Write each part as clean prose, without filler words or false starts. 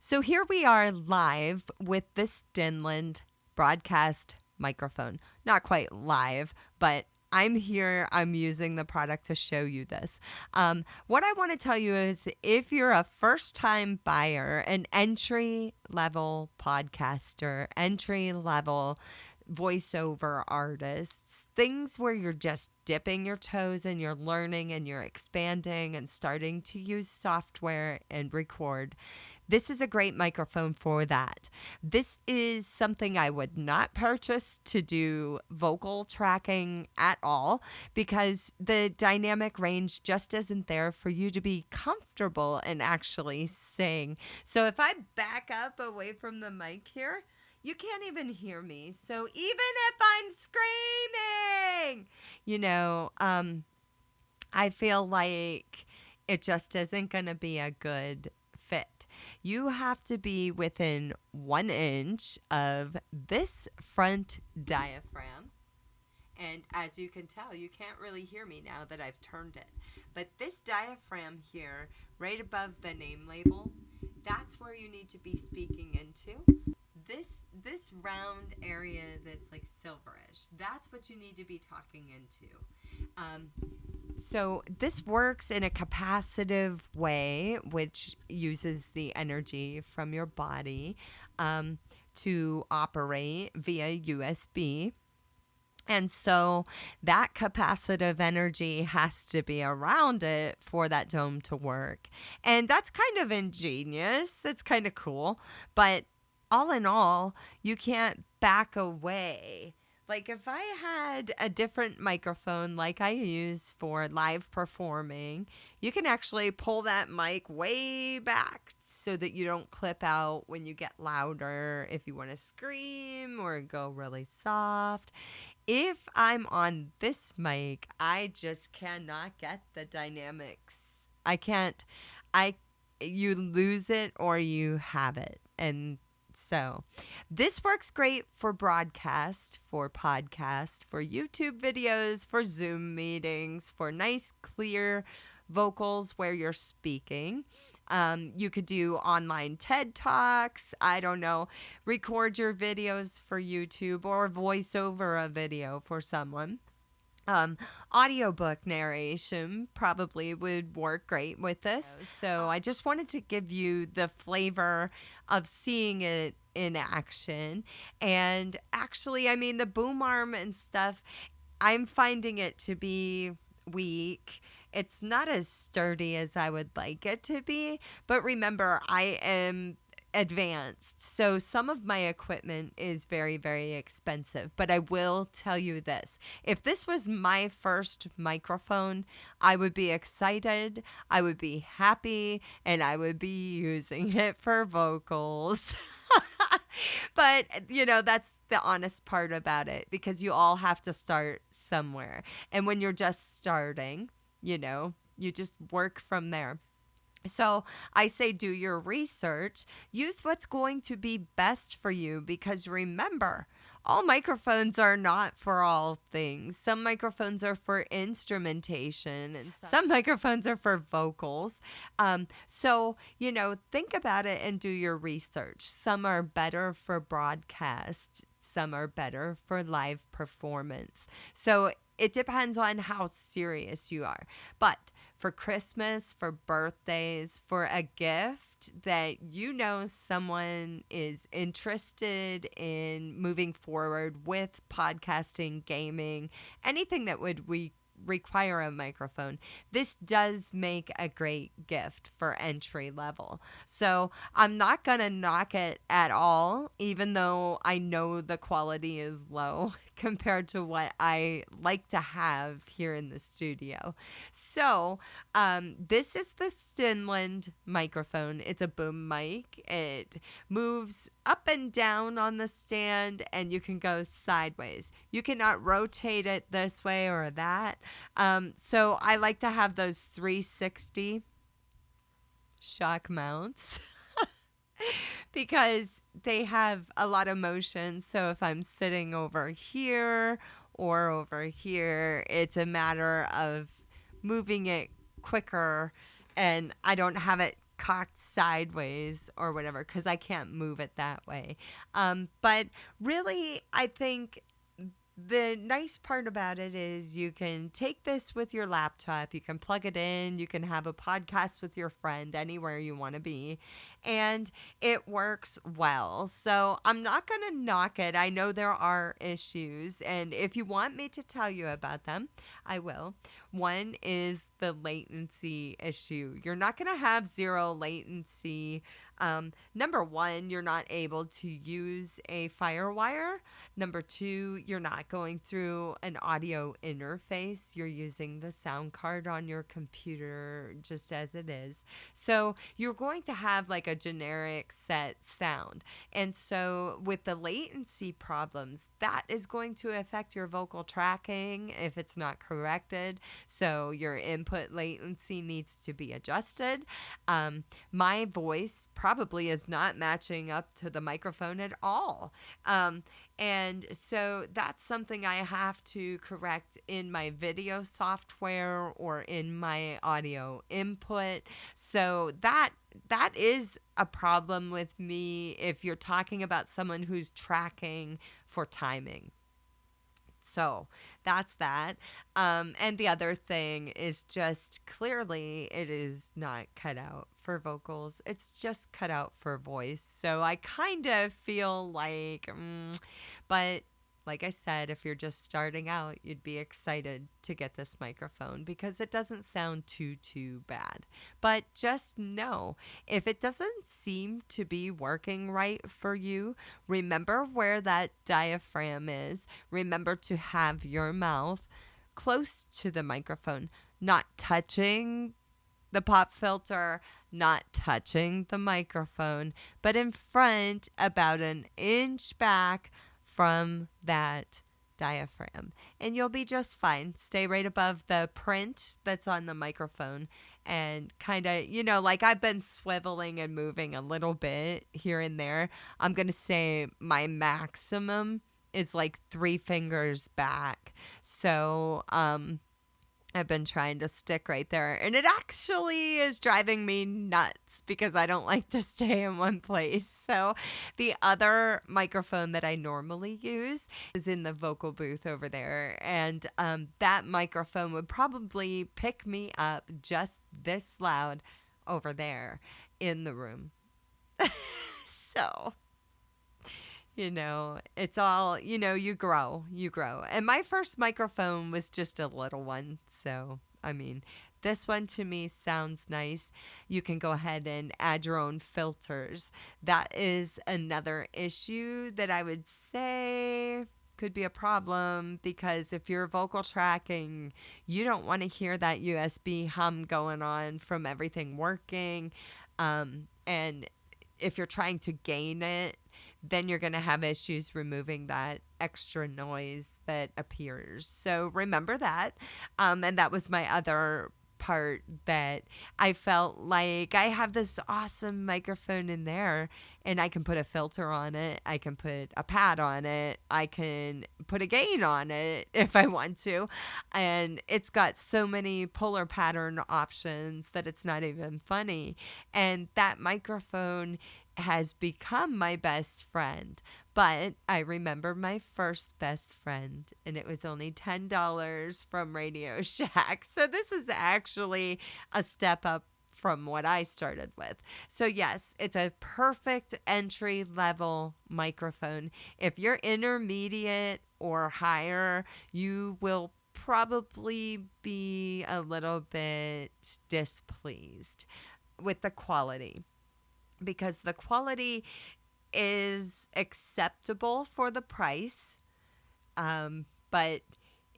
So here we are live with the Stinlend broadcast microphone. Not quite live, but I'm here. I'm using the product to show you this. What I want to tell you is if you're a first-time buyer, an entry-level podcaster, entry-level voiceover artists, things where you're just dipping your toes and you're learning and you're expanding and starting to use software and record, this is a great microphone for that. This is something I would not purchase to do vocal tracking at all because the dynamic range just isn't there for you to be comfortable and actually sing. So if I back up away from the mic here, you can't even hear me. So even if I'm screaming, I feel like it just isn't going to be a good fit. You have to be within 1 inch of this front diaphragm. And as you can tell, you can't really hear me now that I've turned it. But this diaphragm here, right above the name label, that's where you need to be speaking into. This round area that's like silverish, that's what you need to be talking into. So this works in a capacitive way, which uses the energy from your body to operate via USB. And so that capacitive energy has to be around it for that dome to work. And that's kind of ingenious. It's kind of cool. But all in all, you can't back away. Like if I had a different microphone like I use for live performing, you can actually pull that mic way back so that you don't clip out when you get louder if you want to scream or go really soft. If I'm on this mic, I just cannot get the dynamics. You lose it or you have it. And so this works great for broadcast, for podcast, for YouTube videos, for Zoom meetings, for nice, clear vocals where you're speaking. You could do online TED Talks. I don't know, record your videos for YouTube or voice over a video for someone. Audiobook narration probably would work great with this. So I just wanted to give you the flavor of seeing it in action. And actually, the boom arm and stuff, I'm finding it to be weak. It's not as sturdy as I would like it to be. But remember, I am advanced. So some of my equipment is very, very expensive. But I will tell you this. If this was my first microphone, I would be excited, I would be happy, and I would be using it for vocals. But, that's the honest part about it because you all have to start somewhere. And when you're just starting, you just work from there. So I say do your research, use what's going to be best for you because remember, all microphones are not for all things. Some microphones are for instrumentation and some microphones are for vocals. So, think about it and do your research. Some are better for broadcast. Some are better for live performance. So it depends on how serious you are. But for Christmas, for birthdays, for a gift that someone is interested in moving forward with podcasting, gaming, anything that would require a microphone, this does make a great gift for entry level. So I'm not going to knock it at all, even though I know the quality is low compared to what I like to have here in the studio. So this is the Stinlend microphone. It's a boom mic. It moves up and down on the stand and you can go sideways. You cannot rotate it this way or that. So I like to have those 360 shock mounts because they have a lot of motion. So if I'm sitting over here or over here, it's a matter of moving it quicker and I don't have it cocked sideways or whatever because I can't move it that way. But really, I think the nice part about it is you can take this with your laptop, you can plug it in, you can have a podcast with your friend anywhere you want to be, and it works well. So I'm not going to knock it. I know there are issues, and if you want me to tell you about them, I will. One is the latency issue. You're not going to have zero latency. Number one, you're not able to use a FireWire. Number two, you're not going through an audio interface. You're using the sound card on your computer just as it is. So you're going to have like a generic set sound. And so with the latency problems, that is going to affect your vocal tracking if it's not corrected. So your input latency needs to be adjusted. My voice probably is not matching up to the microphone at all. And so that's something I have to correct in my video software or in my audio input. So that is a problem with me if you're talking about someone who's tracking for timing. So that's that. And the other thing is just clearly it is not cut out for vocals. It's just cut out for voice. So I kind of feel like, but like I said, if you're just starting out, you'd be excited to get this microphone because it doesn't sound too bad. But just know, if it doesn't seem to be working right for you, remember where that diaphragm is. Remember to have your mouth close to the microphone, not touching the pop filter, not touching the microphone, but in front about an inch back from that diaphragm, and you'll be just fine. Stay right above the print that's on the microphone and kind of, like I've been swiveling and moving a little bit here and there. I'm going to say my maximum is like 3 fingers back. So, I've been trying to stick right there, and it actually is driving me nuts because I don't like to stay in one place. So the other microphone that I normally use is in the vocal booth over there, and that microphone would probably pick me up just this loud over there in the room. So... it's all, you grow. And my first microphone was just a little one. So, I mean, this one to me sounds nice. You can go ahead and add your own filters. That is another issue that I would say could be a problem, because if you're vocal tracking, you don't want to hear that USB hum going on from everything working. And if you're trying to gain it, then you're going to have issues removing that extra noise that appears. So remember that. And that was my other part, that I felt like I have this awesome microphone in there, and I can put a filter on it. I can put a pad on it. I can put a gain on it if I want to. And it's got so many polar pattern options that it's not even funny. And that microphone has become my best friend. But I remember my first best friend, and it was only $10 from Radio Shack. So this is actually a step up from what I started with. So yes, it's a perfect entry level microphone. If you're intermediate or higher, you will probably be a little bit displeased with the quality, because the quality is acceptable for the price, but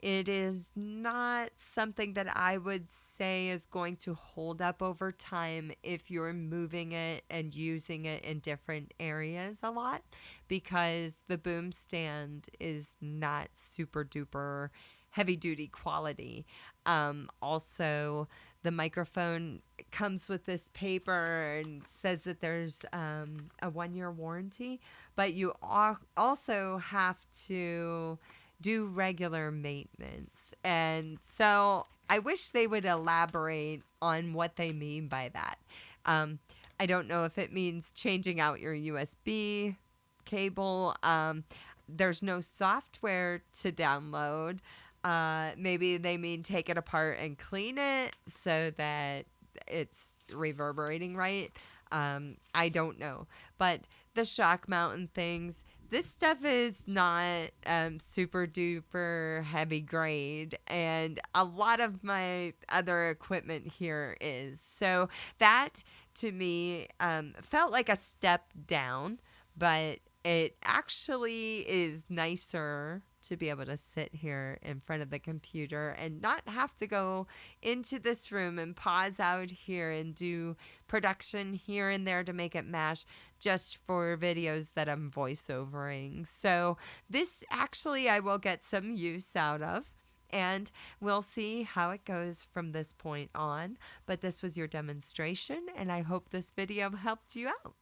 it is not something that I would say is going to hold up over time if you're moving it and using it in different areas a lot, because the boom stand is not super duper heavy duty quality. Also, the microphone comes with this paper and says that there's a 1-year warranty, but you also have to do regular maintenance. And so I wish they would elaborate on what they mean by that. I don't know if it means changing out your USB cable. There's no software to download. Maybe they mean take it apart and clean it so that it's reverberating right. I don't know. But the shock mount and things, this stuff is not super duper heavy grade, and a lot of my other equipment here is. So that to me felt like a step down, but it actually is nicer to be able to sit here in front of the computer and not have to go into this room and pause out here and do production here and there to make it mash just for videos that I'm voiceovering. So this actually I will get some use out of. And we'll see how it goes from this point on. But this was your demonstration, and I hope this video helped you out.